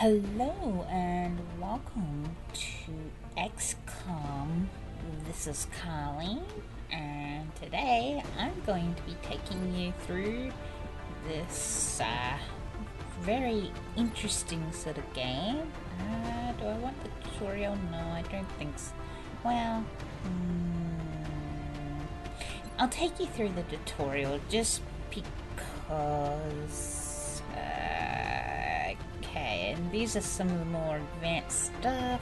Hello and welcome to XCOM. This is Carline, and today I'm going to be taking you through this very interesting sort of game. Do I want the tutorial? No, I don't think so. Well, I'll take you through the tutorial just because. Okay, and these are some of the more advanced stuff.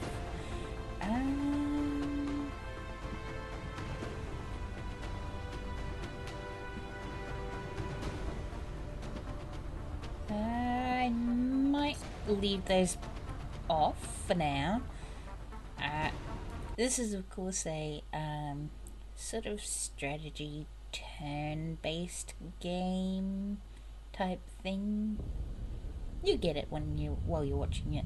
I might leave those off for now. This is, of course, a sort of strategy turn-based game type thing. You get it while you're watching it.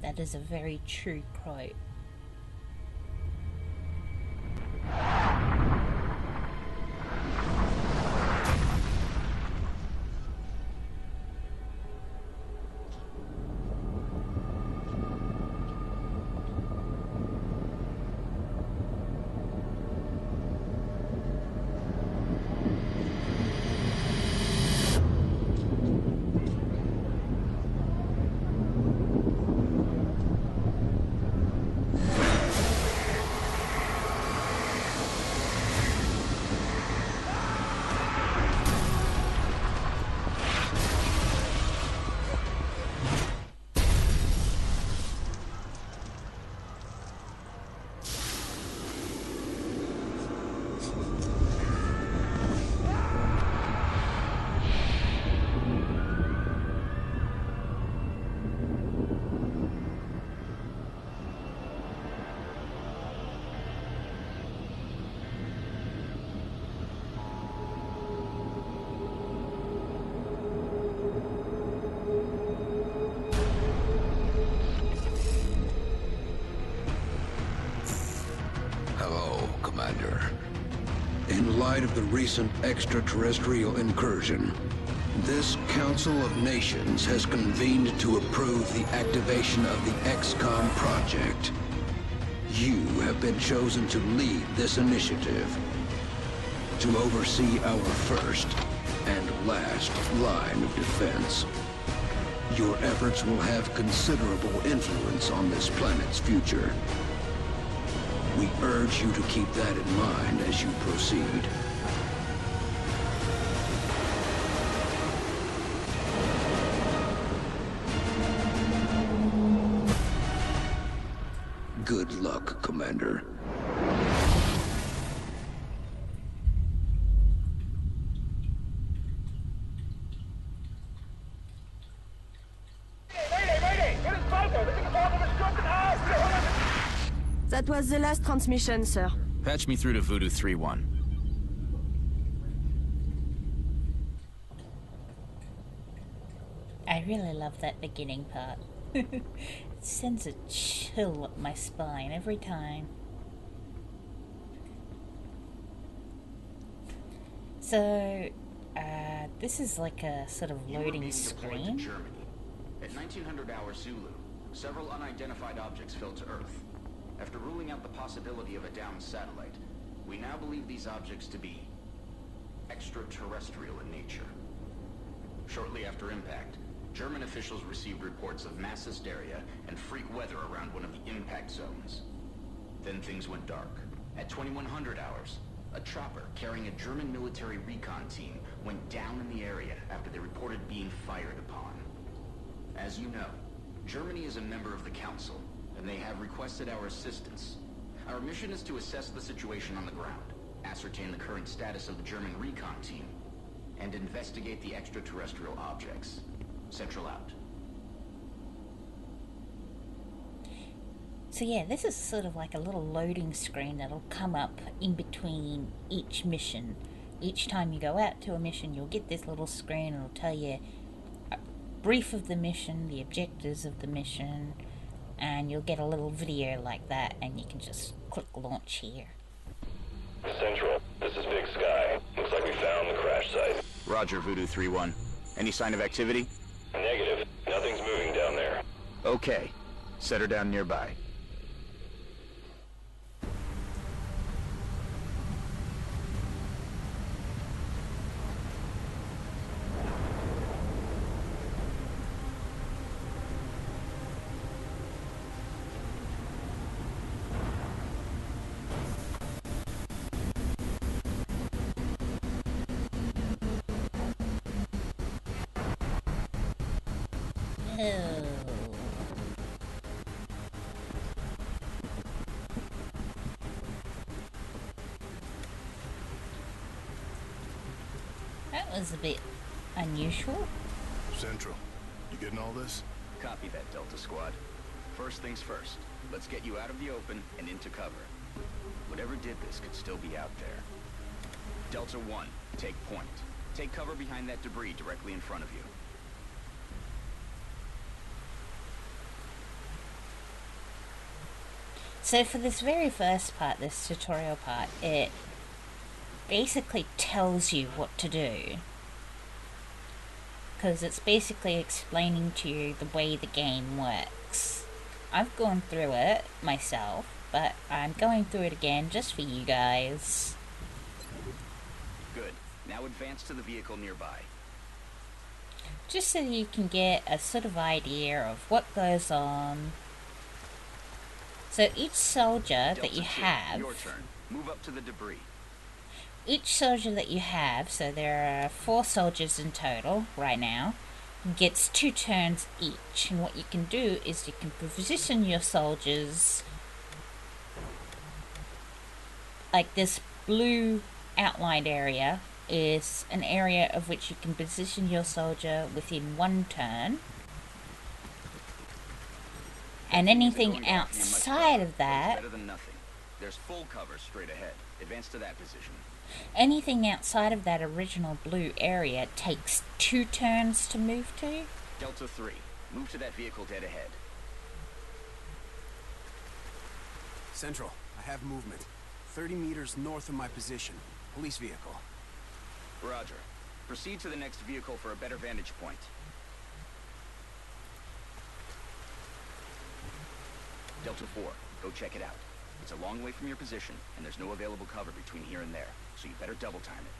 That is a very true quote. In light of the recent extraterrestrial incursion, this Council of Nations has convened to approve the activation of the XCOM project. You have been chosen to lead this initiative, to oversee our first and last line of defense. Your efforts will have considerable influence on this planet's future. We urge you to keep that in mind as you proceed. Good luck, Commander. That was the last transmission, sir. Patch me through to Voodoo 3-1. I really love that beginning part. It sends a chill up my spine every time. So, this is like a sort of loading screen. Germany. At 1900 hours Zulu, several unidentified objects fell to Earth. After ruling out the possibility of a downed satellite, we now believe these objects to be extraterrestrial in nature. Shortly after impact, German officials received reports of mass hysteria and freak weather around one of the impact zones. Then things went dark. At 2100 hours, a chopper carrying a German military recon team went down in the area after they reported being fired upon. As you know, Germany is a member of the Council, and they have requested our assistance. Our mission is to assess the situation on the ground, ascertain the current status of the German recon team, and investigate the extraterrestrial objects. Central out. So yeah, this is sort of like a little loading screen that'll come up in between each mission. Each time you go out to a mission, you'll get this little screen. It'll tell you a brief of the mission, the objectives of the mission, and you'll get a little video like that, and you can just click launch here. Central, this is Big Sky. Looks like we found the crash site. Roger, Voodoo 3-1. Any sign of activity? Negative. Nothing's moving down there. Okay. Set her down nearby. Oh. That was a bit unusual. Central, you getting all this? Copy that, Delta Squad. First things first, let's get you out of the open and into cover. Whatever did this could still be out there. Delta 1, take point. Take cover behind that debris directly in front of you. So for this very first part, this tutorial part, it basically tells you what to do. Because it's basically explaining to you the way the game works. I've gone through it myself, but I'm going through it again just for you guys. Good. Now advance to the vehicle nearby. Just so you can get a sort of idea of what goes on. So each soldier that you have, Your turn. Move up to the debris. each soldier that you have, so there are 4 soldiers in total right now, gets 2 turns each. And what you can do is you can position your soldiers like this blue outlined area is an area of which you can position your soldier within 1 turn. And anything outside of that, Better than nothing. There's full cover straight ahead. Advance to that position. anything outside of that original blue area takes 2 turns to move to. Delta 3, move to that vehicle dead ahead. Central, I have movement. 30 meters north of my position. Police vehicle. Roger. Proceed to the next vehicle for a better vantage point. Delta 4, go check it out. It's a long way from your position, and there's no available cover between here and there, so you better double time it.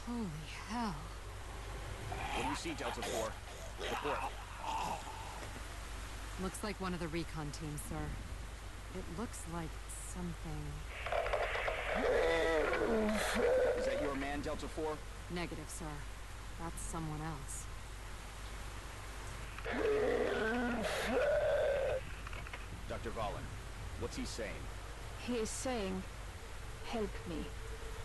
Holy hell. What do you see, Delta 4? Report. Looks like one of the recon teams, sir. It looks like something... Is that your man, Delta 4? Negative, sir. That's someone else. Dr. Valen, what's he saying? He is saying, help me.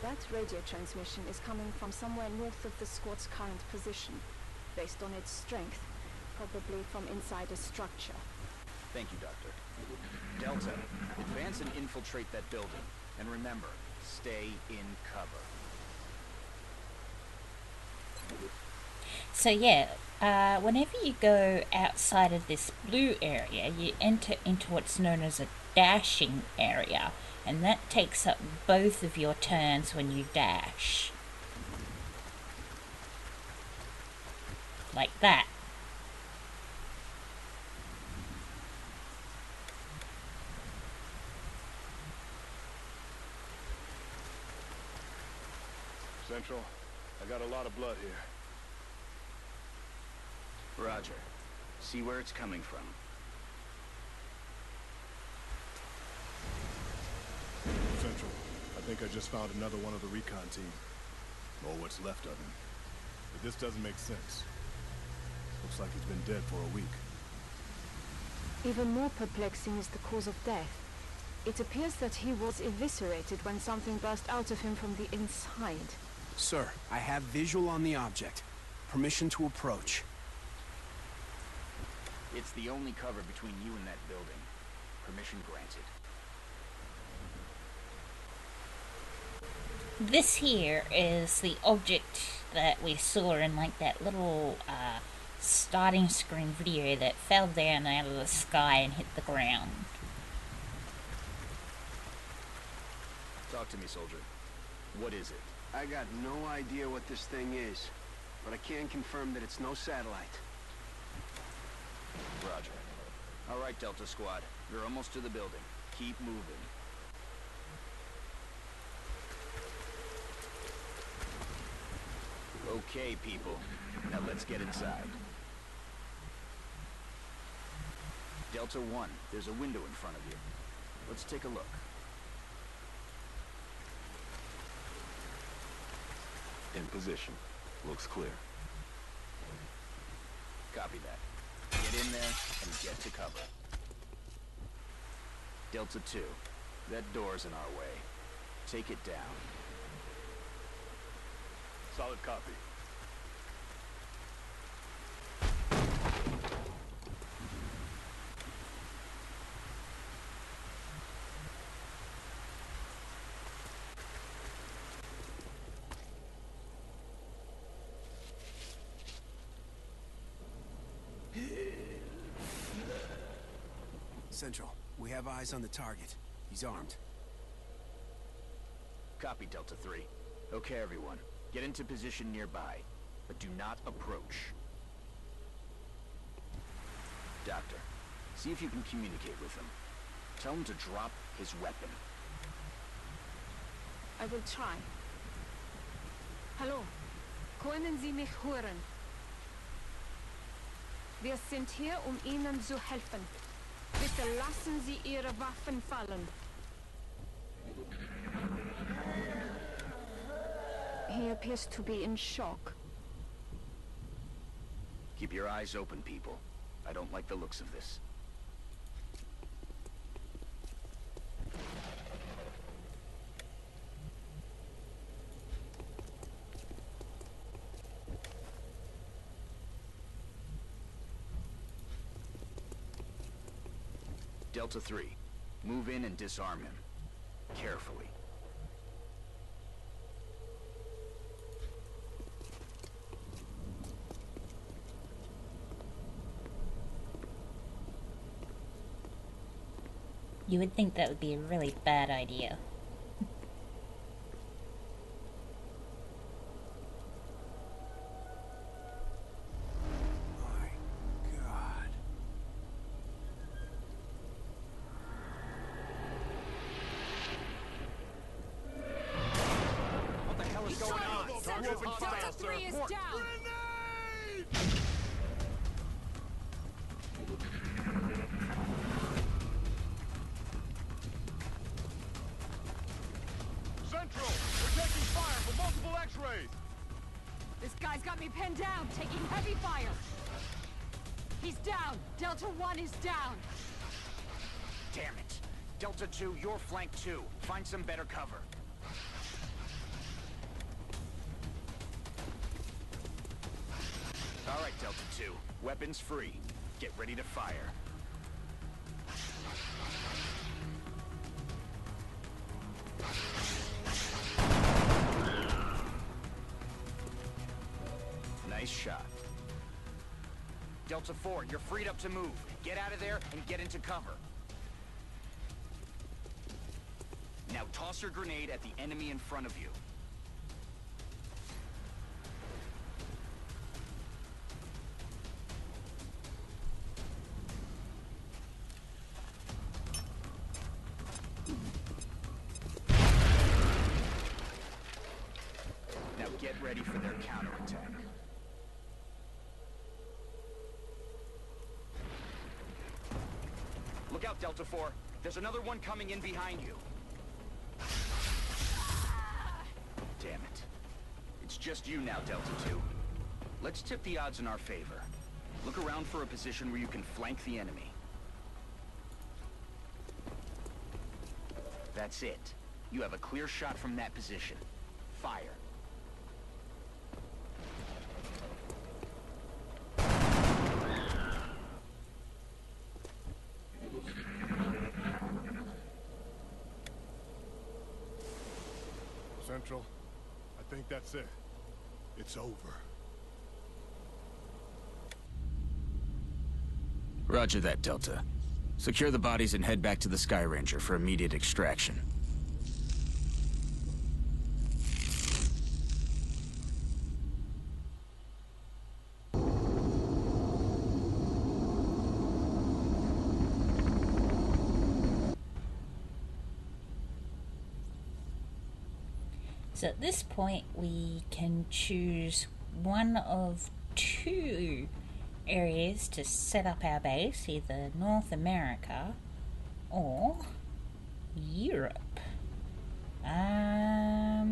That radio transmission is coming from somewhere north of the squad's current position. Based on its strength, probably from inside a structure. Thank you, Doctor. Delta, advance and infiltrate that building. And remember, stay in cover. So yeah, whenever you go outside of this blue area, you enter into what's known as a dashing area, and that takes up both of your turns when you dash. Like that. Central, I got a lot of blood here. Roger. See where it's coming from. Central, I think I just found another one of the recon team. Or what's left of him. But this doesn't make sense. Looks like he's been dead for a week. Even more perplexing is the cause of death. It appears that he was eviscerated when something burst out of him from the inside. Sir, I have visual on the object. Permission to approach. It's the only cover between you and that building. Permission granted. This here is the object that we saw in like that little starting screen video that fell down out of the sky and hit the ground. Talk to me, soldier. What is it? I got no idea what this thing is, but I can confirm that it's no satellite. Roger. All right, Delta Squad. You're almost to the building. Keep moving. Okay, people. Now let's get inside. Delta 1, there's a window in front of you. Let's take a look. In position. Looks clear. Copy that. Get in there and get to cover. Delta 2, that door's in our way. Take it down. Solid copy. Central, we have eyes on the target. He's armed. Copy, Delta 3. Okay, everyone. Get into position nearby, but do not approach. Doctor, see if you can communicate with him. Tell him to drop his weapon. I will try. Hallo, können Sie mich hören? Wir sind hier, Ihnen zu helfen. Bitte lassen Sie Ihre Waffen fallen. He appears to be in shock. Keep your eyes open, people. I don't like the looks of this. Delta 3, move in and disarm him. Carefully. You would think that would be a really bad idea. My God. What the hell is going on? Delta 3 is down! Central! We're taking fire from multiple X-rays! This guy's got me pinned down, taking heavy fire! He's down! Delta 1 is down! Damn it! Delta 2, you're flanked too. Find some better cover. All right, Delta 2. Weapons free. Get ready to fire. Nice shot. Delta 4, you're freed up to move. Get out of there and get into cover. Now toss your grenade at the enemy in front of you. Now get ready for their counterattack. Look out, Delta 4. There's another one coming in behind you. Damn it. It's just you now, Delta 2. Let's tip the odds in our favor. Look around for a position where you can flank the enemy. That's it. You have a clear shot from that position. Fire. Central. I think that's it. It's over. Roger that, Delta. Secure the bodies and head back to the Sky Ranger for immediate extraction. So at this point we can choose one of two areas to set up our base, either North America or Europe. I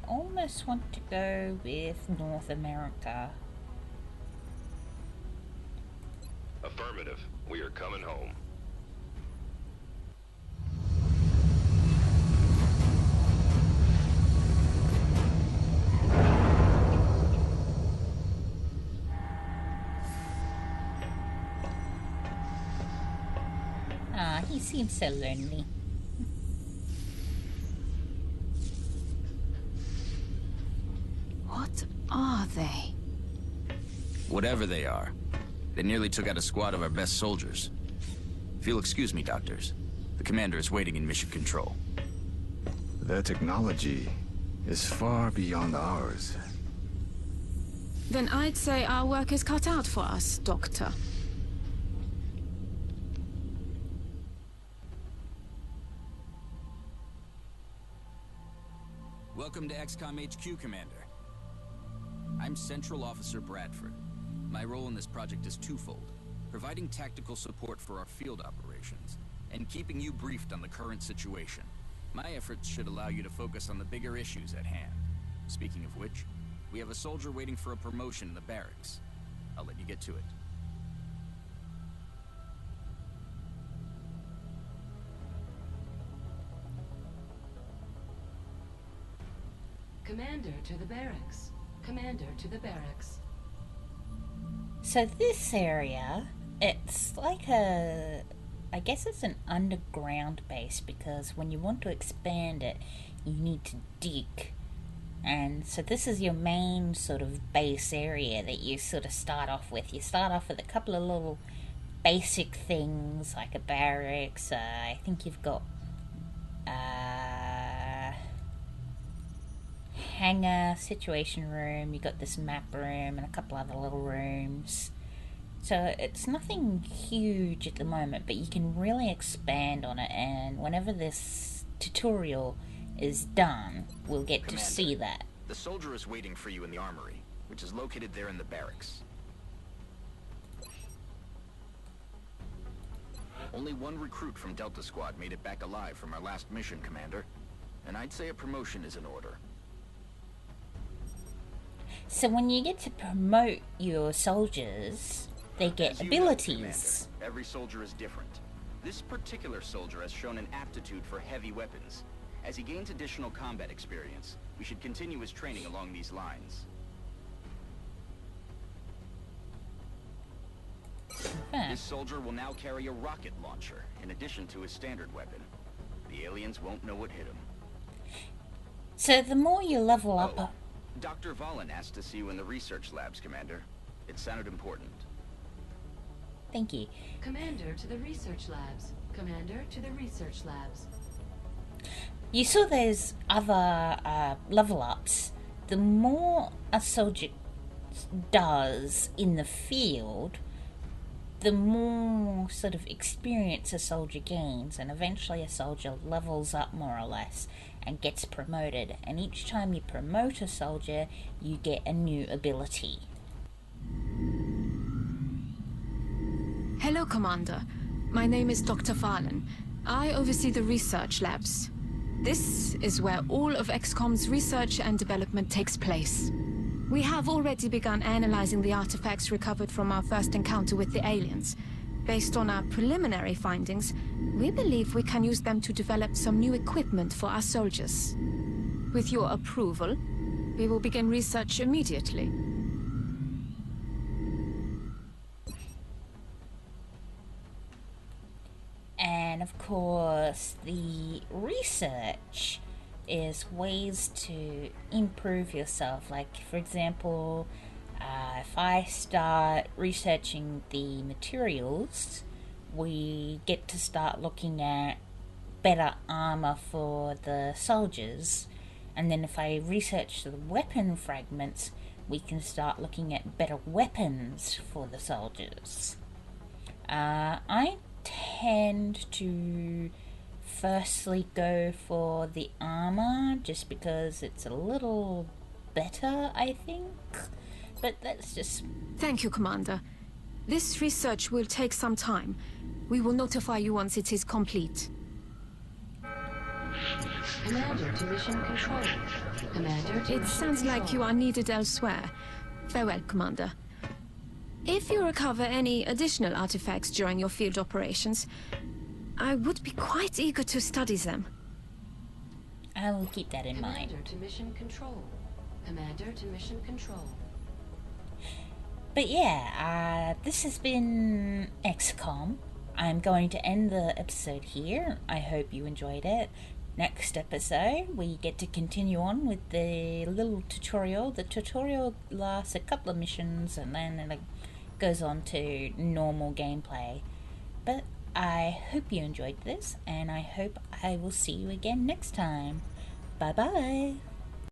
almost want to go with North America. Affirmative. We are coming home. Ah, he seems so lonely. What are they? Whatever they are, they nearly took out a squad of our best soldiers. If you'll excuse me, doctors, the commander is waiting in mission control. Their technology is far beyond ours. Then I'd say our work is cut out for us, Doctor. Welcome to XCOM HQ, Commander. I'm Central Officer Bradford. My role in this project is twofold: providing tactical support for our field operations, and keeping you briefed on the current situation. My efforts should allow you to focus on the bigger issues at hand. Speaking of which, we have a soldier waiting for a promotion in the barracks. I'll let you get to it. Commander to the barracks. Commander to the barracks. So this area, it's like a... I guess it's an underground base, because when you want to expand it, you need to dig. And so this is your main sort of base area that you sort of start off with. You start off with a couple of little basic things, like a barracks. I think you've got hangar, situation room, you got this map room and a couple other little rooms. So it's nothing huge at the moment, but you can really expand on it, and whenever this tutorial is done, we'll get Commander, to see that. The soldier is waiting for you in the armory, which is located there in the barracks. Only one recruit from Delta Squad made it back alive from our last mission, Commander. And I'd say a promotion is in order. So when you get to promote your soldiers, they get As you abilities. know, Commander, every soldier is different. This particular soldier has shown an aptitude for heavy weapons. As he gains additional combat experience, we should continue his training along these lines. This soldier will now carry a rocket launcher, in addition to his standard weapon. The aliens won't know what hit him. So the more you level up... Dr. Valen asked to see you in the research labs, Commander. It sounded important. Thank you. Commander to the research labs. Commander to the research labs. You saw those other level ups. The more a soldier does in the field, the more sort of experience a soldier gains, and eventually a soldier levels up more or less and gets promoted. And each time you promote a soldier, you get a new ability. Hello, Commander. My name is Dr. Valen. I oversee the research labs. This is where all of XCOM's research and development takes place. We have already begun analyzing the artifacts recovered from our first encounter with the aliens. Based on our preliminary findings, we believe we can use them to develop some new equipment for our soldiers. With your approval, we will begin research immediately. And of course, because the research is ways to improve yourself. Like, for example, if I start researching the materials, we get to start looking at better armor for the soldiers, and then if I research the weapon fragments, we can start looking at better weapons for the soldiers. I tend to firstly go for the armor just because it's a little better, I think, but that's just... Thank you, Commander. This research will take some time. We will notify you once it is complete. Commander to mission control. Commander to It sounds like you are needed elsewhere. Farewell, Commander. If you recover any additional artifacts during your field operations, I would be quite eager to study them. I will keep that in mind. Commander to mission control. Commander to mission control. But yeah, this has been XCOM. I'm going to end the episode here. I hope you enjoyed it. Next episode, we get to continue on with the little tutorial. The tutorial lasts a couple of missions and then it goes on to normal gameplay. But I hope you enjoyed this, and I hope I will see you again next time. Bye bye!